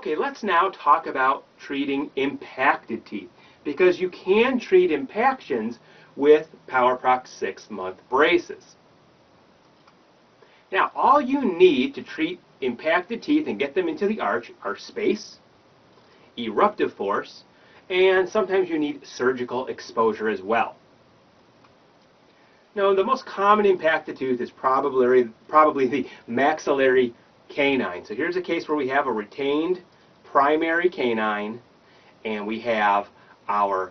Okay, let's now talk about treating impacted teeth, because you can treat impactions with Powerprox 6-month braces. Now, all you need to treat impacted teeth and get them into the arch are space, eruptive force, and sometimes you need surgical exposure as well. Now, the most common impacted tooth is probably the maxillary canine. So here's a case where we have a retained primary canine and we have our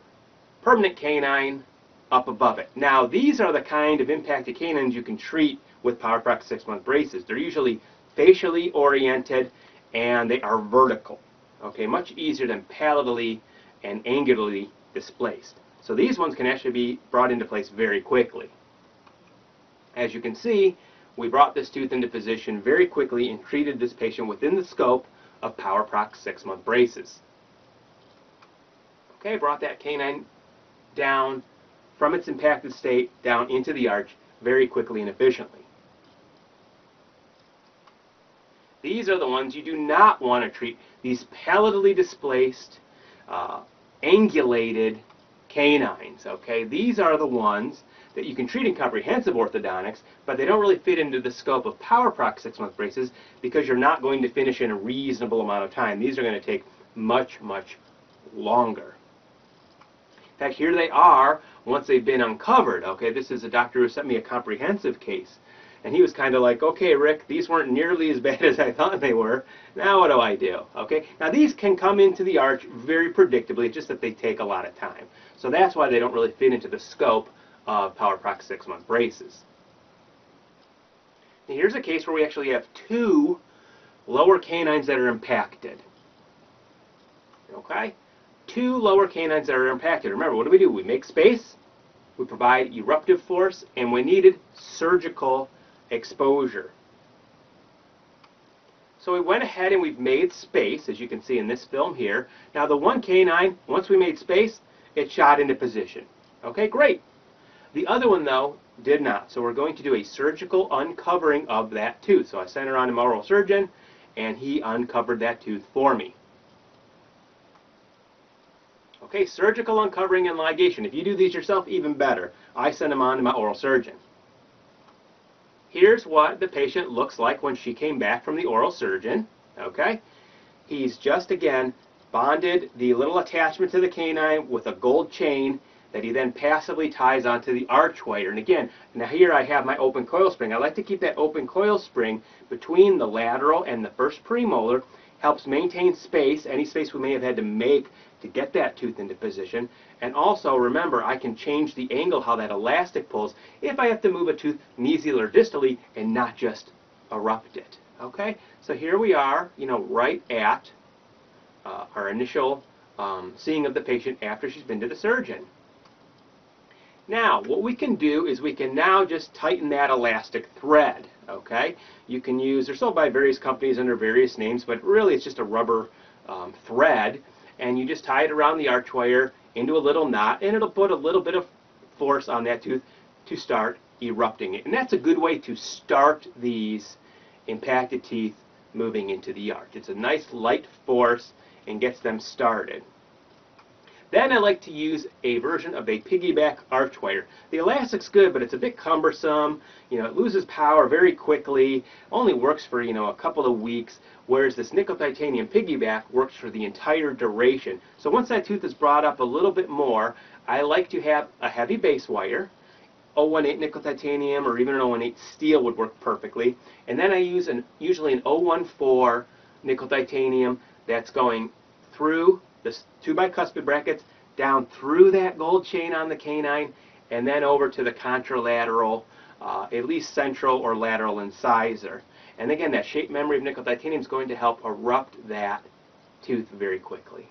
permanent canine up above it. Now, these are the kind of impacted canines you can treat with Powerprox 6-month braces. They're usually facially oriented and they are vertical. Okay, much easier than palatally and angularly displaced. So these ones can actually be brought into place very quickly. As you can see, we brought this tooth into position very quickly and treated this patient within the scope of Powerprox 6-month braces. Okay, brought that canine down from its impacted state down into the arch very quickly and efficiently. These are the ones you do not want to treat, these palatally displaced, angulated canines. Okay, these are the ones that you can treat in comprehensive orthodontics, but they don't really fit into the scope of Powerprox 6-month braces because you're not going to finish in a reasonable amount of time. These are going to take much, much longer. In fact, here they are once they've been uncovered. Okay, this is a doctor who sent me a comprehensive case, and he was kind of like, okay, Rick, these weren't nearly as bad as I thought they were. Now what do I do? Okay, now these can come into the arch very predictably, it's just that they take a lot of time. So that's why they don't really fit into the scope of Powerprox 6-month braces. Now here's a case where we actually have two lower canines that are impacted. Okay? Two lower canines that are impacted. Remember, what do? We make space, we provide eruptive force, and we needed surgical exposure. So we went ahead and we've made space, as you can see in this film here. Now the one canine, once we made space, it shot into position. Okay, great. The other one, though, did not. So we're going to do a surgical uncovering of that tooth. So I sent her on to my oral surgeon, and he uncovered that tooth for me. Okay, surgical uncovering and ligation. If you do these yourself, even better. I send them on to my oral surgeon. Here's what the patient looks like when she came back from the oral surgeon. Okay, he's just, again, bonded the little attachment to the canine with a gold chain that he then passively ties onto the arch wire. And again, now here I have my open coil spring. I like to keep that open coil spring between the lateral and the first premolar. Helps maintain space, any space we may have had to make to get that tooth into position. And also, remember, I can change the angle how that elastic pulls if I have to move a tooth mesial or distally and not just erupt it. Okay, so here we are, right at our initial seeing of the patient after she's been to the surgeon. Now, what we can do is we can now just tighten that elastic thread. Okay, you can use, they're sold by various companies under various names, but really it's just a rubber thread, and you just tie it around the arch wire into a little knot, and it'll put a little bit of force on that tooth to start erupting it. And that's a good way to start these impacted teeth moving into the arch. It's a nice light force and gets them started. Then I like to use a version of a piggyback arch wire. The elastic's good, but it's a bit cumbersome. It loses power very quickly, only works for, a couple of weeks, whereas this nickel titanium piggyback works for the entire duration. So once that tooth is brought up a little bit more, I like to have a heavy base wire. 018 nickel titanium or even an 018 steel would work perfectly. And then I use usually an 014 nickel titanium that's going through the two bicuspid brackets, down through that gold chain on the canine, and then over to the contralateral, at least central or lateral incisor. And again, that shape memory of nickel titanium is going to help erupt that tooth very quickly.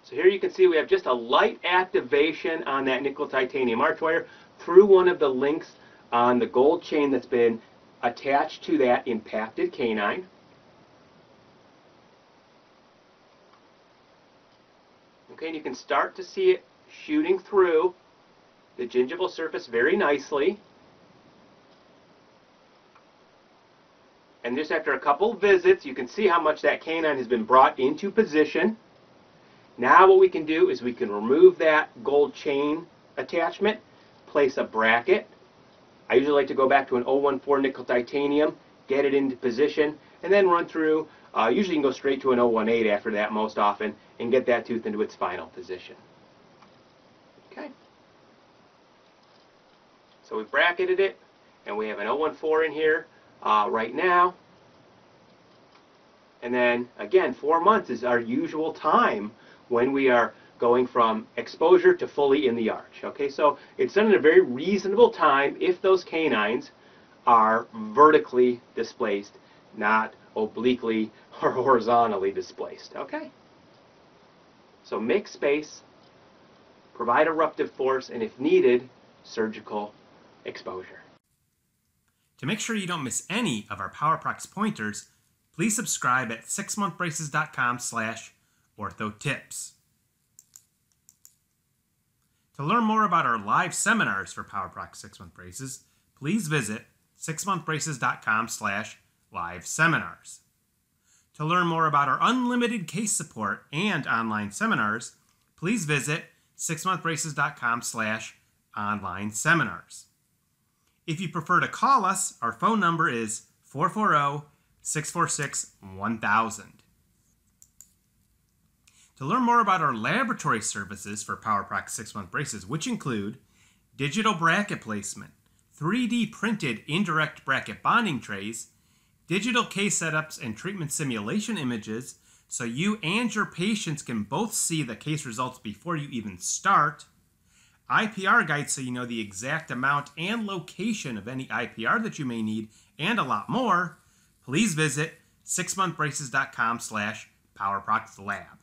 So here you can see we have just a light activation on that nickel titanium arch wire through one of the links on the gold chain that's been attached to that impacted canine. Okay, and you can start to see it shooting through the gingival surface very nicely. And just after a couple visits, you can see how much that canine has been brought into position. Now what we can do is we can remove that gold chain attachment, place a bracket. I usually like to go back to an 014 nickel titanium, get it into position, and then run through. Usually you can go straight to an 018 after that most often and get that tooth into its final position. Okay. So we bracketed it, and we have an 014 in here right now. And then, again, 4 months is our usual time when we are going from exposure to fully in the arch. Okay, so it's done in a very reasonable time if those canines are vertically displaced, not obliquely or horizontally displaced. Okay? So make space, provide eruptive force, and if needed, surgical exposure. To make sure you don't miss any of our Powerprox pointers, please subscribe at 6monthbraces.com/orthotips. To learn more about our live seminars for Powerprox 6-month braces, please visit 6monthbraces.com/live-seminars. To learn more about our unlimited case support and online seminars, please visit 6monthbraces.com/online-seminars. If you prefer to call us, our phone number is 440-646-1000. To learn more about our laboratory services for Powerprox 6-month braces, which include digital bracket placement, 3D printed indirect bracket bonding trays, digital case setups and treatment simulation images so you and your patients can both see the case results before you even start, IPR guides so you know the exact amount and location of any IPR that you may need, and a lot more, please visit 6monthbraces.com/PowerproxLab.